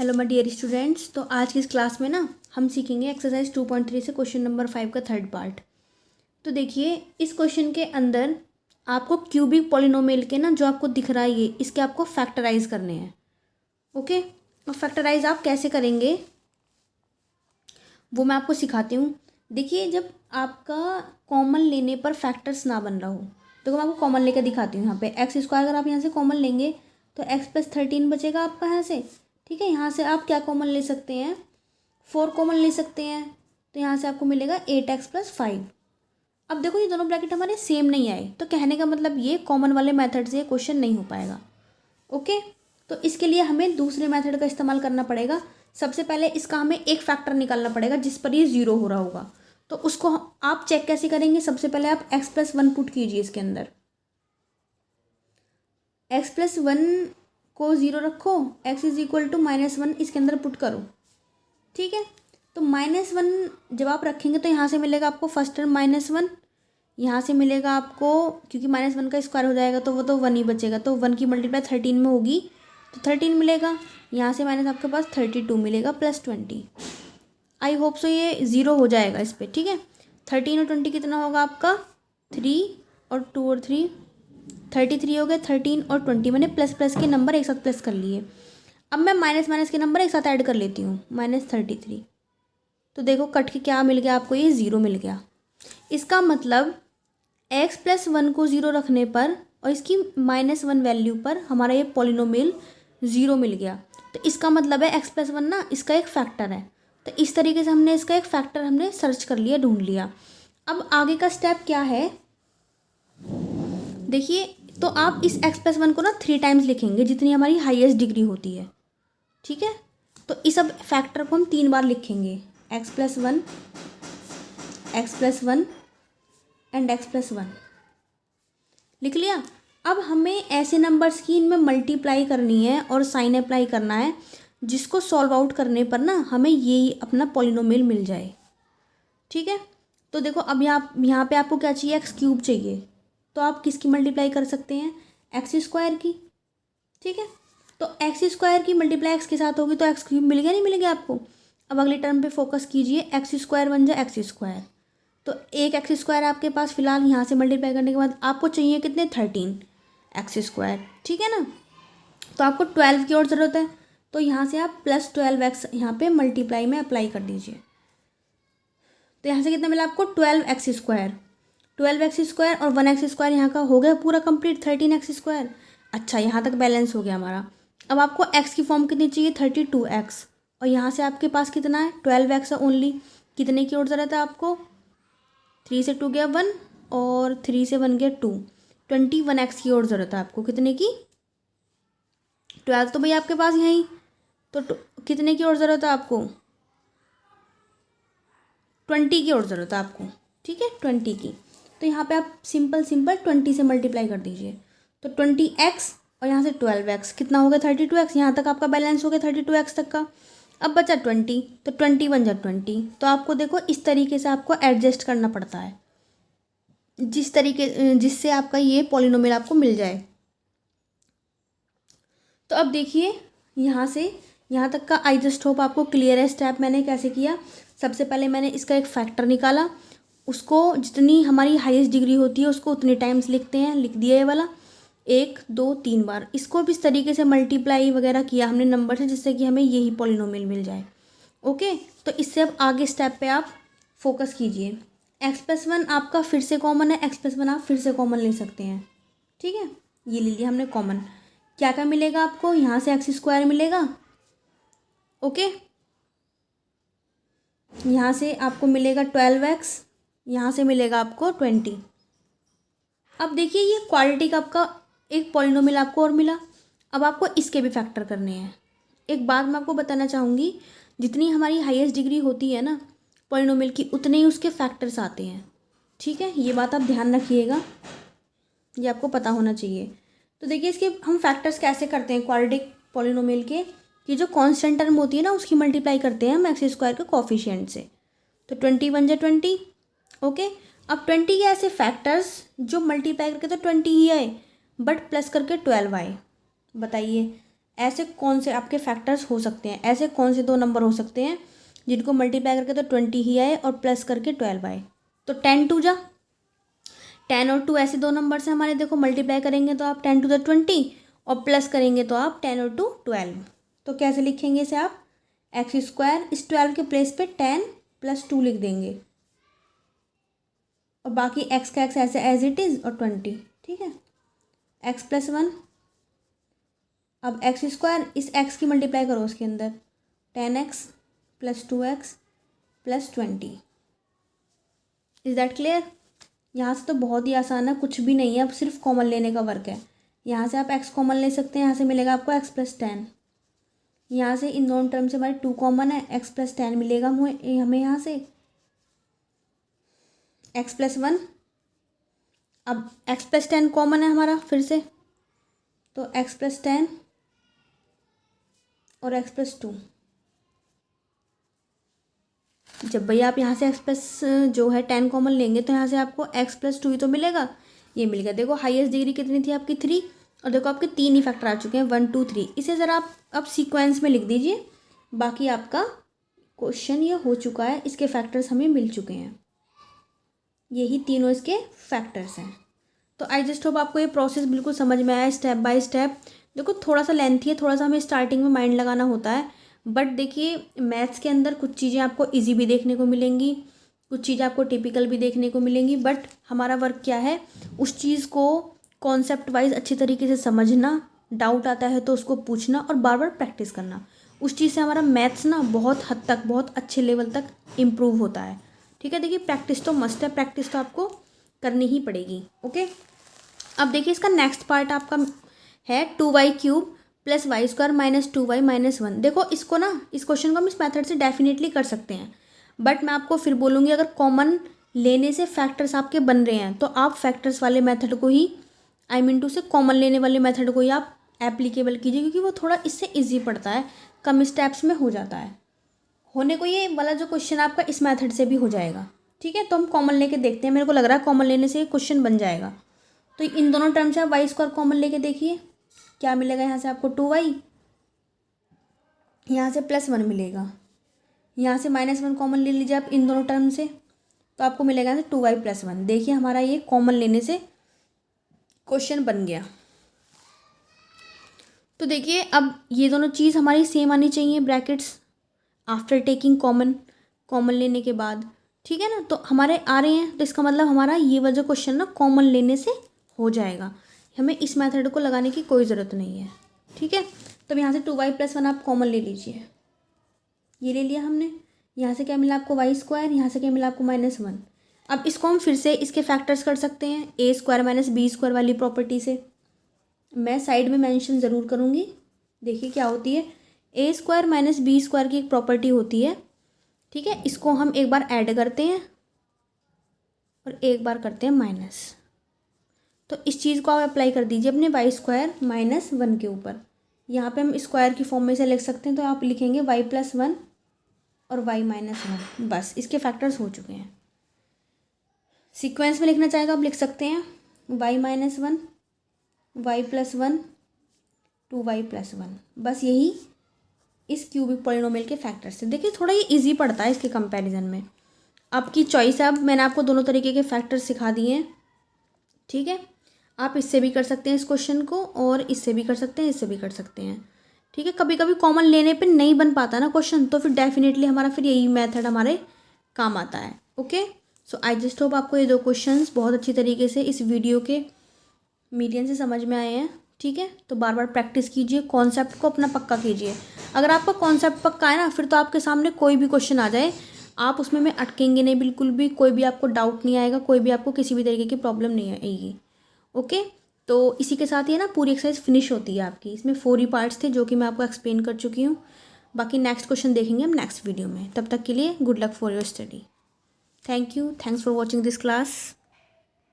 Hello my dear students. तो आज की इस क्लास में ना हम सीखेंगे एक्सरसाइज 2.3 से क्वेश्चन नंबर 5 का थर्ड पार्ट। तो देखिए, इस क्वेश्चन के अंदर आपको क्यूबिक पॉलिनोमियल के ना जो आपको दिख रहा है ये इसके आपको फैक्टराइज करने हैं। ओके, और फैक्टराइज आप कैसे करेंगे वो मैं आपको सिखाती हूँ। देखिए, जब आपका कॉमन लेने पर फैक्टर्स ना बन रहा हो तो मैं आपको कॉमन लेकर दिखाती हूँ। यहाँ पे एक्स स्क्वायर अगर आप यहाँ से कॉमन लेंगे तो x+13 बचेगा आपका यहाँ से। ठीक है, यहाँ से आप क्या कॉमन ले सकते हैं, 4 कॉमन ले सकते हैं। तो यहाँ से आपको मिलेगा 8x+5। अब देखो, ये दोनों ब्रैकेट हमारे सेम नहीं आए, तो कहने का मतलब ये कॉमन वाले मेथड से ये क्वेश्चन नहीं हो पाएगा। ओके, तो इसके लिए हमें दूसरे मेथड का इस्तेमाल करना पड़ेगा। सबसे पहले इसका हमें एक फैक्टर निकालना पड़ेगा जिस पर ये 0 हो रहा होगा। तो उसको आप चेक कैसे करेंगे, सबसे पहले आप x+1 पुट कीजिए इसके अंदर। x+1 को 0 रखो, x इज इक्वल टू -1 इसके अंदर पुट करो। ठीक है, तो -1 जब आप रखेंगे तो यहाँ से मिलेगा आपको फर्स्ट टर्म -1, यहाँ से मिलेगा आपको, क्योंकि -1 का स्क्वायर हो जाएगा तो वो तो 1 ही बचेगा, तो 1 की मल्टीप्लाई 13 में होगी तो 13 मिलेगा। यहाँ से माइनस आपके पास 32 मिलेगा +20। आई होप सो ये 0 हो जाएगा इस पर। ठीक है, 13 और 20 कितना होगा आपका 3 और 2 और 3 33 हो गए। 13 और 20 मैंने प्लस प्लस के नंबर एक साथ प्लस कर लिए। अब मैं माइनस माइनस के नंबर एक साथ ऐड कर लेती हूँ, -33। तो देखो कट के क्या मिल गया आपको, ये 0 मिल गया। इसका मतलब x+1 को 0 रखने पर और इसकी -1 वैल्यू पर हमारा ये पॉलिनोमियल 0 मिल गया। तो इसका मतलब है x+1 ना इसका एक फैक्टर है। तो इस तरीके से हमने इसका एक फैक्टर हमने सर्च कर लिया, ढूंढ लिया। अब आगे का स्टेप क्या है, देखिए, तो आप इस x+1 को ना 3 टाइम्स लिखेंगे जितनी हमारी हाईएस्ट डिग्री होती है। ठीक है, तो इस अब फैक्टर को हम 3 बार लिखेंगे, x+1 x+1 एंड x+1 लिख लिया। अब हमें ऐसे नंबर्स की इनमें मल्टीप्लाई करनी है और साइन अप्लाई करना है जिसको सॉल्व आउट करने पर ना हमें ये अपना पॉलिनोमियल मिल जाए। ठीक है, तो देखो अब यहाँ पे आपको क्या चाहिए, x³ चाहिए। तो आप किसकी मल्टीप्लाई कर सकते हैं, x² की। ठीक है, तो x² की मल्टीप्लाई x के साथ होगी तो x³ मिल गया, नहीं मिल गया आपको। अब अगले टर्म पे फोकस कीजिए, x² बन जाए x²। तो एक x² आपके पास फिलहाल यहाँ से मल्टीप्लाई करने के बाद आपको चाहिए कितने, 13x²। ठीक है ना, तो आपको 12 की और ज़रूरत है, तो यहाँ से आप +12x यहाँ पे मल्टीप्लाई में अप्लाई कर दीजिए। तो यहाँ से कितना मिला आपको, 12x²। 12x² और 1x² यहाँ का हो गया पूरा कंप्लीट, 13x²। अच्छा, यहाँ तक बैलेंस हो गया हमारा। अब आपको x की फॉर्म कितनी चाहिए, 32x। और यहाँ से आपके पास कितना है, 12x ओनली। कितने की और ज़रूरत है आपको, 3 से 2 गया 1 और 3 से 1 गया 2, 21x की और ज़रूरत है आपको। कितने की, 12 तो भैया आपके पास यहीं, तो कितने की और ज़रूरत है आपको, 20 की और ज़रूरत है आपको। ठीक है, 20 की। तो यहाँ पे आप सिंपल 20 से मल्टीप्लाई कर दीजिए। तो 20x और यहाँ से 12x कितना हो गया, 32x। यहाँ तक आपका बैलेंस हो गया 32x तक का। अब बचा 20, तो 20 बन जा 20। तो आपको देखो इस तरीके से आपको एडजस्ट करना पड़ता है जिससे आपका ये पॉलिनोमियल आपको मिल जाए। तो अब देखिए, यहाँ से यहाँ तक का आई जस्ट होप आपको क्लियर है। स्टेप मैंने कैसे किया, सबसे पहले मैंने इसका एक फैक्टर निकाला, उसको जितनी हमारी हाईएस्ट डिग्री होती है उसको उतने टाइम्स लिखते हैं, लिख दिया ये वाला 1 2 3 बार। इसको भी इस तरीके से मल्टीप्लाई वगैरह किया हमने नंबर से जिससे कि हमें यही पॉलिनोमियल मिल जाए। ओके, तो इससे अब आगे स्टेप पे आप फोकस कीजिए। x+1 आपका फिर से कॉमन है, x+1 आप फिर से कॉमन ले सकते हैं। ठीक है, ये ले लिया हमने कॉमन। क्या क्या मिलेगा आपको, यहाँ से x² मिलेगा। ओके, यहाँ से आपको मिलेगा 12x, यहाँ से मिलेगा आपको 20। अब देखिए, ये क्वालिटी का आपका एक पॉलिनोमियल आपको और मिला। अब आपको इसके भी फैक्टर करने हैं। एक बात मैं आपको बताना चाहूँगी, जितनी हमारी हाईएस्ट डिग्री होती है ना पॉलिनोमियल की, उतने ही उसके फैक्टर्स आते हैं। ठीक है, ये बात आप ध्यान रखिएगा, ये आपको पता होना चाहिए। तो देखिए, इसके हम फैक्टर्स कैसे करते हैं क्वाड्रेटिक पॉलिनोमियल के, कि जो कांस्टेंट टर्म होती है ना उसकी मल्टीप्लाई करते हैं हम x² के कोफिशिएंट से। तो 20 बन जाए 20। ओके, अब 20 के ऐसे फैक्टर्स जो मल्टीप्लाई करके तो 20 ही आए बट प्लस करके 12 आए। बताइए, ऐसे कौन से आपके फैक्टर्स हो सकते हैं, ऐसे कौन से 2 नंबर हो सकते हैं जिनको मल्टीप्लाई करके तो 20 ही आए और प्लस करके 12 आए। तो 10 2 जा 10 और 2 ऐसे 2 नंबर से हमारे, देखो मल्टीप्लाई करेंगे तो आप 10 टू द 20 और प्लस करेंगे तो आप 10 और 2 12। तो कैसे लिखेंगे इसे आप, एक्स स्क्वायर, इस 12 के प्लेस पे 10 + 2 लिख देंगे और बाकी एक्स का एक्स ऐसे एज इट इज़ और 20, ठीक है। एक्स + 1, अब एक्स स्क्वायर, इस एक्स की मल्टीप्लाई करो उसके अंदर, 10x + 2x + 20। Is that clear? यहाँ से तो बहुत ही आसान है, कुछ भी नहीं है, अब सिर्फ कॉमन लेने का वर्क है। यहाँ से आप x कॉमन ले सकते हैं, यहाँ से मिलेगा आपको x + 10। यहाँ से इन दोनों टर्म से हमारे 2 कॉमन है, x + 10 मिलेगा हमें यहाँ से x + 1। अब x + 10 कॉमन है हमारा फिर से, तो x + 10 और x + 2। जब भैया आप यहाँ से x प्लस जो है 10 कॉमन लेंगे तो यहाँ से आपको x + 2 ही तो मिलेगा, ये मिल गया। देखो हाईएस्ट डिग्री कितनी थी आपकी 3, और देखो आपके 3 ही फैक्टर आ चुके हैं 1 2 3। इसे ज़रा आप अब सीक्वेंस में लिख दीजिए, बाकी आपका क्वेश्चन ये हो चुका है, इसके फैक्टर्स हमें मिल चुके हैं, यही तीनों इसके फैक्टर्स हैं। तो आई जस्ट होप आपको ये प्रोसेस बिल्कुल समझ में आया स्टेप बाय स्टेप। देखो थोड़ा सा लेंथी है, थोड़ा सा हमें स्टार्टिंग में माइंड लगाना होता है, बट देखिए मैथ्स के अंदर कुछ चीज़ें आपको इजी भी देखने को मिलेंगी, कुछ चीज़ें आपको टिपिकल भी देखने को मिलेंगी, बट हमारा वर्क क्या है, उस चीज़ को कॉन्सेप्ट वाइज अच्छी तरीके से समझना, डाउट आता है तो उसको पूछना और बार बार प्रैक्टिस करना। उस चीज़ से हमारा मैथ्स ना बहुत हद तक, बहुत अच्छे लेवल तक इम्प्रूव होता है, ठीक है। देखिए प्रैक्टिस तो मस्ट है, प्रैक्टिस तो आपको करनी ही पड़ेगी, ओके। अब देखिए इसका नेक्स्ट पार्ट आपका है 2y³ + y² - 2y - 1। देखो इसको ना, इस क्वेश्चन को हम इस मेथड से डेफिनेटली कर सकते हैं, बट मैं आपको फिर बोलूँगी अगर कॉमन लेने से फैक्टर्स आपके बन रहे हैं तो आप फैक्टर्स वाले मेथड को ही, आई मीन टू से कॉमन लेने वाले मेथड को ही आप एप्लीकेबल कीजिए, क्योंकि वो थोड़ा इससे ईजी पड़ता है, कम स्टेप्स में हो जाता है। होने को ये वाला जो क्वेश्चन आपका इस मेथड से भी हो जाएगा, ठीक है। तो हम कॉमन लेके देखते हैं, मेरे को लग रहा है कॉमन लेने से क्वेश्चन बन जाएगा। तो इन दोनों टर्म से आप y² कॉमन लेके देखिए, क्या मिलेगा यहाँ से आपको 2y, यहाँ से +1 मिलेगा, यहाँ से -1 कॉमन ले लीजिए आप इन दोनों टर्म से, तो आपको मिलेगा यहाँ से 2y + 1। देखिए हमारा ये कॉमन लेने से क्वेश्चन बन गया। तो देखिए अब ये दोनों चीज़ हमारी सेम आनी चाहिए, ब्रैकेट्स आफ्टर टेकिंग कॉमन लेने के बाद, ठीक है ना। तो हमारे आ रहे हैं, तो इसका मतलब हमारा ये वाला जो क्वेश्चन ना कॉमन लेने से हो जाएगा, हमें इस मेथड को लगाने की कोई ज़रूरत नहीं है, ठीक है। तो यहाँ से 2y + 1 आप कॉमन ले लीजिए, ये ले लिया हमने। यहाँ से क्या मिला आपको y², यहाँ से क्या मिला आपको -1। अब इसको हम फिर से इसके फैक्टर्स कर सकते हैं a² - b² वाली प्रॉपर्टी से, मैं साइड में मेंशन ज़रूर करूँगी। देखिए क्या होती है, a² - b² की एक प्रॉपर्टी होती है, ठीक है। इसको हम एक बार ऐड करते हैं और एक बार करते हैं माइनस। तो इस चीज़ को आप अप्लाई कर दीजिए अपने y² - 1 के ऊपर। यहाँ पे हम स्क्वायर की फॉर्म में से लिख सकते हैं, तो आप लिखेंगे y + 1 और y - 1। बस इसके फैक्टर्स हो चुके हैं। सीक्वेंस में लिखना चाहे तो आप लिख सकते हैं y - 1, y + 1, 2y + 1। बस यही इस क्यूबिक पॉलिनोमियल के फैक्टर्स से। देखिए थोड़ा ये इजी पड़ता है इसके कंपैरिजन में, आपकी चॉइस है। अब मैंने आपको दोनों तरीके के फैक्टर्स सिखा दिए हैं, ठीक है। आप इससे भी कर सकते हैं इस क्वेश्चन को, और इससे भी कर सकते हैं, इससे भी कर सकते हैं, ठीक है। कभी कभी कॉमन लेने पे नहीं बन पाता ना क्वेश्चन, तो फिर डेफिनेटली हमारा फिर यही मेथड हमारे काम आता है, okay. So I just hope आपको ये 2 क्वेश्चंस बहुत अच्छी तरीके से इस वीडियो के मीडियम से समझ में आए हैं, ठीक है। तो बार बार प्रैक्टिस कीजिए, कॉन्सेप्ट को अपना पक्का कीजिए। अगर आपका कॉन्सेप्ट पक्का है ना, फिर तो आपके सामने कोई भी क्वेश्चन आ जाए आप उसमें में अटकेंगे नहीं बिल्कुल भी, कोई भी आपको डाउट नहीं आएगा, कोई भी आपको किसी भी तरीके की प्रॉब्लम नहीं आएगी, ओके। तो इसी के साथ ये ना पूरी एक्सरसाइज फिनिश होती है आपकी। इसमें 4 ही पार्ट्स थे जो कि मैं आपको एक्सप्लेन कर चुकी हूँ। बाकी नेक्स्ट क्वेश्चन देखेंगे हम नेक्स्ट वीडियो में। तब तक के लिए good luck for your study. Thank you, thanks for watching this class.